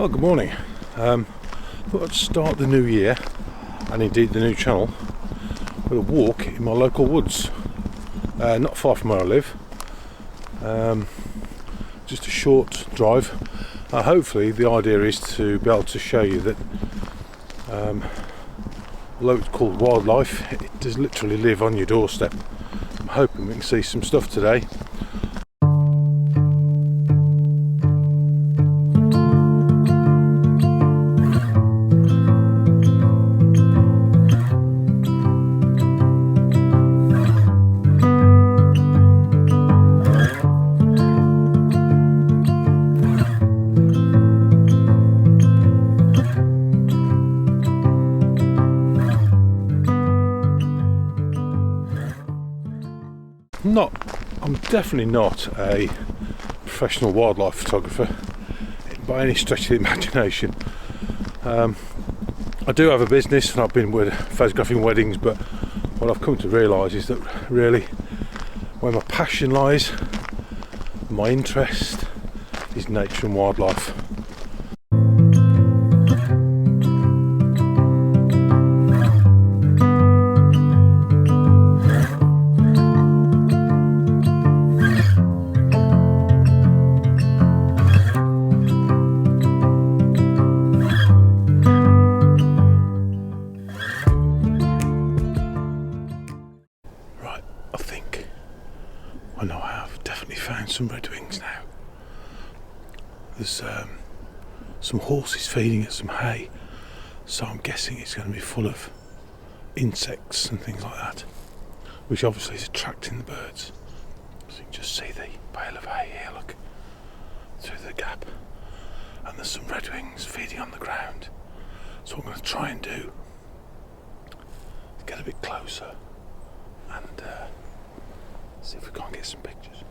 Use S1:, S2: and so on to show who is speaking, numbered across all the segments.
S1: Well, good morning. Thought I'd start the new year, and indeed the new channel, with a walk in my local woods. Not far from where I live. Just a short drive. Hopefully the idea is to be able to show you that although it's called wildlife, it does literally live on your doorstep. I'm hoping we can see some stuff today. I'm definitely not a professional wildlife photographer by any stretch of the imagination. I do have a business and I've been photographing weddings, but what I've come to realise is that really where my passion lies, my interest, is nature and wildlife. I know I have definitely found some redwings now. There's some horses feeding at some hay, so I'm guessing it's going to be full of insects and things like that, which obviously is attracting the birds. So you can just see the bale of hay here, look, through the gap, and there's some redwings feeding on the ground. So what I'm going to try and do is get a bit closer and see if we can't get some pictures.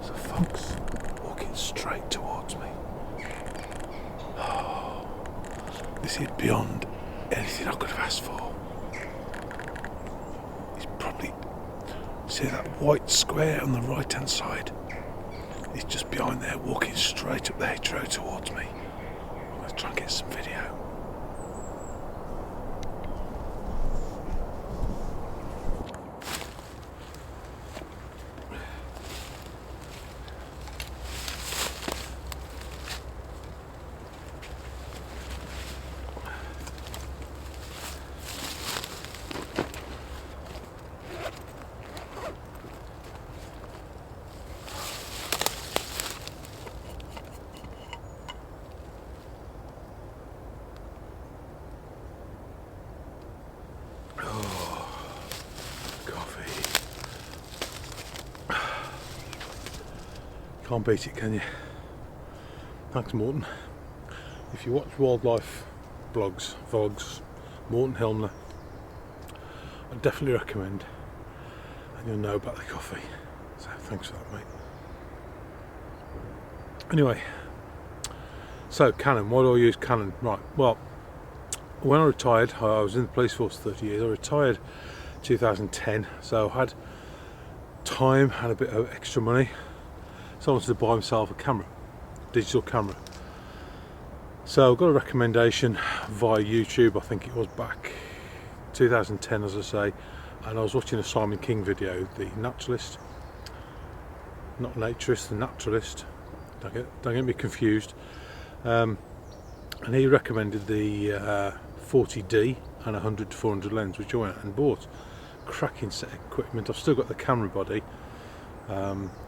S1: So folks walking straight towards me. Oh, this is beyond anything I could have asked for. He's probably, see that white square on the right hand side? He's just behind there walking straight up the hedgerow towards me. I'm going to try and get some video. Can't beat it, can you? Thanks, Morton. If you watch wildlife vlogs, Morton Hilmner, I definitely recommend, and you'll know about the coffee. So thanks for that, mate. Anyway, so Canon. Why do I use Canon? Right. Well, when I retired, I was in the police force 30 years. I retired 2010, so I had time, had a bit of extra money. So I wanted to buy myself a camera, digital camera. So I got a recommendation via YouTube, I think it was back 2010, as I say, and I was watching a Simon King video, The Naturalist, not naturist, The Naturalist. Don't get me confused. And he recommended the 40D and 100-400 lens, which I went out and bought. Cracking set of equipment. I've still got the camera body.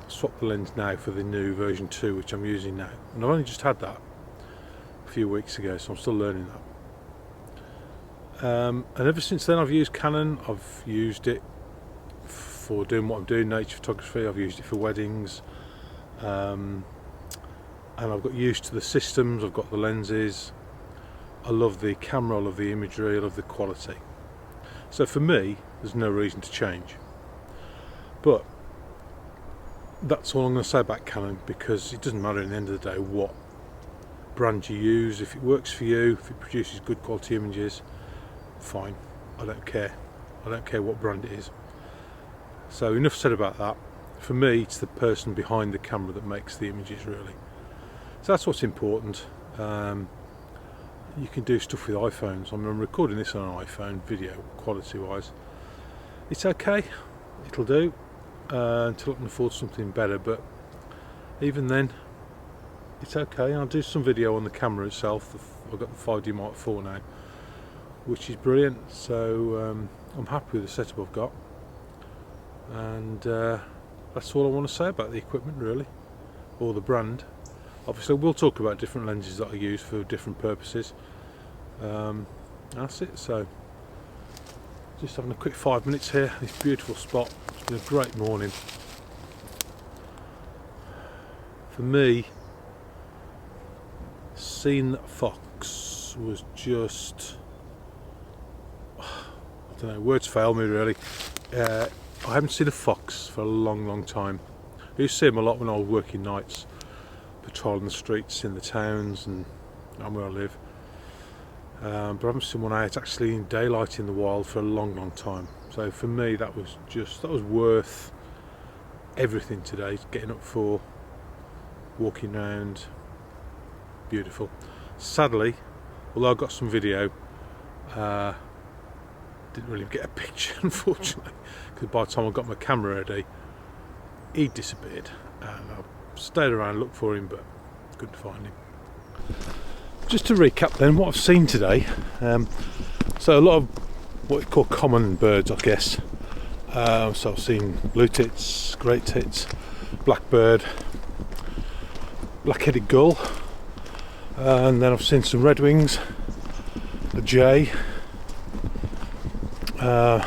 S1: Swapped the lens now for the new version 2, which I'm using now, and I've only just had that a few weeks ago, so I'm still learning that. And ever since then I've used Canon. I've used it for doing what I'm doing, nature photography. I've used it for weddings, and I've got used to the systems, I've got the lenses, I love the camera, I love the imagery, I love the quality. So for me, there's no reason to change. But that's all I'm going to say about Canon, because it doesn't matter at the end of the day what brand you use. If it works for you, if it produces good quality images, fine, I don't care. I don't care what brand it is. So enough said about that. For me, it's the person behind the camera that makes the images, really. So that's what's important. You can do stuff with iPhones. I mean, I'm recording this on an iPhone, video quality wise. It's okay, it'll do, until I can afford something better, but even then, it's okay. I'll do some video on the camera itself. I've got the 5D Mark IV now, which is brilliant, so I'm happy with the setup I've got, and that's all I want to say about the equipment, really, or the brand. Obviously we'll talk about different lenses that I use for different purposes. That's it. So just having a quick 5 minutes here, this beautiful spot. It's been a great morning for me. Seeing that fox was just, I don't know, words fail me really. I haven't seen a fox for a long time. I used to see them a lot when I was working nights, patrolling the streets in the towns and where I live, but I haven't seen one out actually in daylight in the wild for a long time. So for me, that was worth everything today. Getting up for, walking around, beautiful. Sadly, although I got some video, didn't really get a picture unfortunately, because by the time I got my camera ready, he disappeared, and I stayed around, looked for him, but couldn't find him. Just to recap then, what I've seen today, so a lot of what we call common birds, I guess. So I've seen blue tits, great tits, blackbird, black-headed gull, and then I've seen some redwings, a jay, and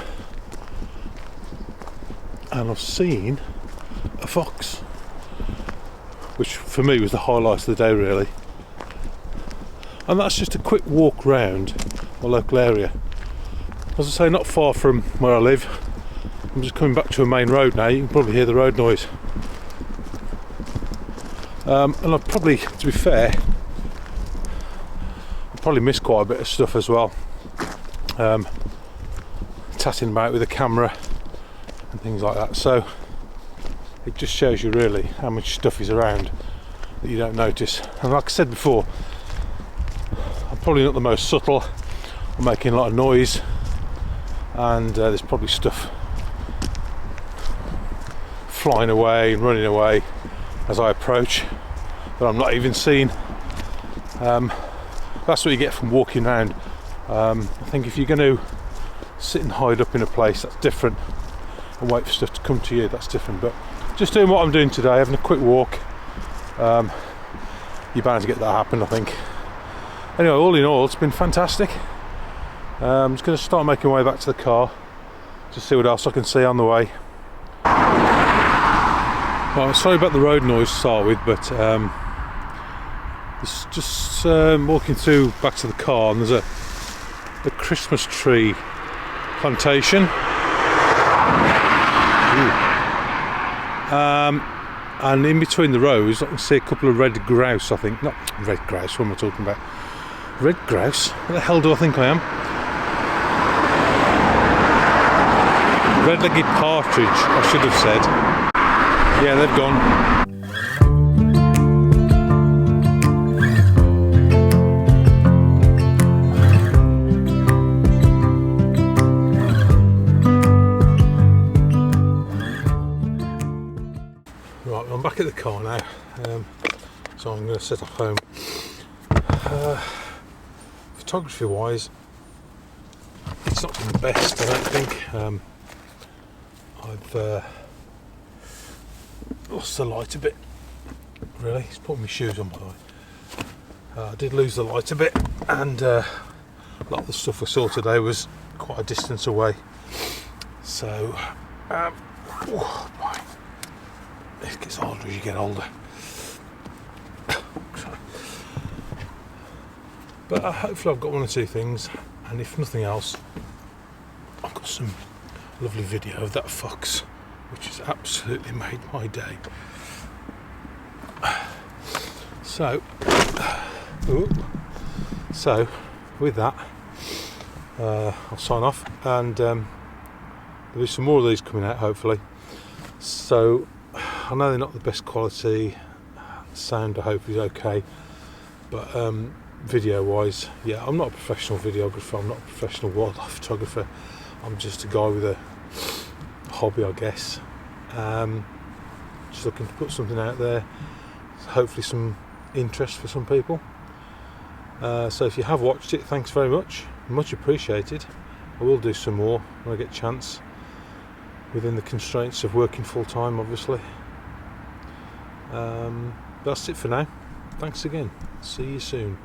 S1: I've seen a fox, which for me was the highlight of the day really. And that's just a quick walk round my local area. As I say, not far from where I live. I'm just coming back to a main road now. You can probably hear the road noise. And I've probably, to be fair, I probably missed quite a bit of stuff as well. Tatting about with the camera and things like that. So it just shows you really how much stuff is around that you don't notice. And like I said before, I'm probably not the most subtle. I'm making a lot of noise, and there's probably stuff flying away and running away as I approach that I'm not even seeing. That's what you get from walking around. I think if you're going to sit and hide up in a place, that's different, and wait for stuff to come to you, that's different. But just doing what I'm doing today, having a quick walk, you're bound to get that happen, I think. Anyway, all in all, it's been fantastic. I'm just going to start making my way back to the car to see what else I can see on the way. Well, sorry about the road noise to start with, but it's just walking through back to the car, and there's a Christmas tree plantation. And in between the rows I can see a couple of red grouse, I think. Not red grouse, what am I talking about? Red grouse? What the hell do I think I am? Red-legged partridge, I should have said. Yeah, they've gone. Right, I'm back at the car now, so I'm going to set off home. Photography wise, it's not been the best, I don't think. I've lost the light a bit, really. It's putting my shoes on, by the way. I did lose the light a bit, and a lot of the stuff I saw today was quite a distance away. So, oh boy, it gets harder as you get older. But hopefully I've got one or two things, and if nothing else, I've got some lovely video of that fox, which has absolutely made my day. So with that, I'll sign off, and there'll be some more of these coming out hopefully. So I know they're not the best quality, sound I hope is okay, but video wise, yeah, I'm not a professional videographer, I'm not a professional wildlife photographer, I'm just a guy with a hobby, I guess. Just looking to put something out there, hopefully some interest for some people. So if you have watched it, thanks very much appreciated. I will do some more when I get a chance, within the constraints of working full time obviously. That's it for now. Thanks again, see you soon.